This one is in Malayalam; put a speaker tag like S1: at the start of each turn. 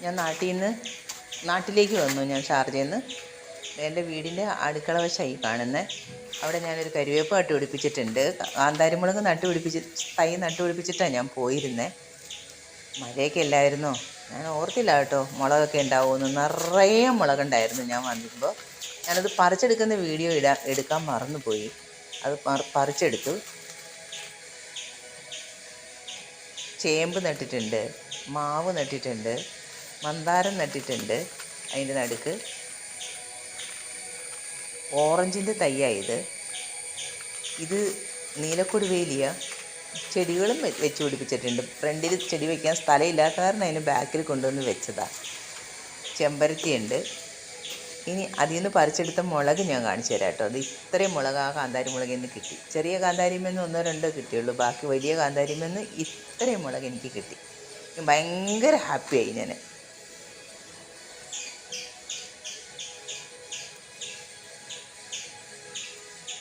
S1: ഞാൻ നാട്ടിലേക്ക് വന്നു. ഞാൻ ഷാർജയിൽ നിന്ന് എൻ്റെ വീടിൻ്റെ അടുക്കള വശമായി കാണുന്നത്. അവിടെ ഞാനൊരു കരിവേപ്പ് നട്ടുപിടിപ്പിച്ചിട്ടുണ്ട്. കാന്താരിമുളക് തൈ നട്ടുപിടിപ്പിച്ചിട്ടാണ് ഞാൻ പോയിരുന്നത്. മഴയൊക്കെ ഇല്ലായിരുന്നോ, ഞാൻ ഓർത്തില്ല കേട്ടോ മുളകൊക്കെ ഉണ്ടാവുമെന്ന്. നിറയെ മുളകുണ്ടായിരുന്നു ഞാൻ വന്നപ്പോൾ. ഞാനത് പറിച്ചെടുക്കുന്ന വീഡിയോ എടുക്കാൻ മറന്നുപോയി. അത് പറിച്ചെടുത്തു. ചേമ്പ് നട്ടിട്ടുണ്ട്, മാവ് നട്ടിട്ടുണ്ട്, മന്ദാരം നട്ടിട്ടുണ്ട്. അതിൻ്റെ നടുക്ക് ഓറഞ്ചിൻ്റെ തൈയായത്. ഇത് നീലക്കൊടുവേലിയ. ചെടികളും വെച്ച് പിടിപ്പിച്ചിട്ടുണ്ട്. ഫ്രണ്ടിൽ ചെടി വയ്ക്കാൻ സ്ഥലമില്ലാത്ത കാരണം അതിന് ബാക്കിൽ കൊണ്ടുവന്ന് വെച്ചതാണ്. ചെമ്പരത്തിയുണ്ട്. ഇനി അതിൽ നിന്ന് പറിച്ചെടുത്ത മുളക് ഞാൻ കാണിച്ചു തരാം കേട്ടോ. അത് ഇത്രയും മുളക് ആ കാന്താരി മുളകിൽ നിന്ന് കിട്ടി. ചെറിയ കാന്താരിമെന്ന് 1-2 കിട്ടിയുള്ളൂ. ബാക്കി വലിയ കാന്താരിമെന്ന് ഇത്രയും മുളക് എനിക്ക് കിട്ടി. ഭയങ്കര ഹാപ്പിയായി ഞാൻ.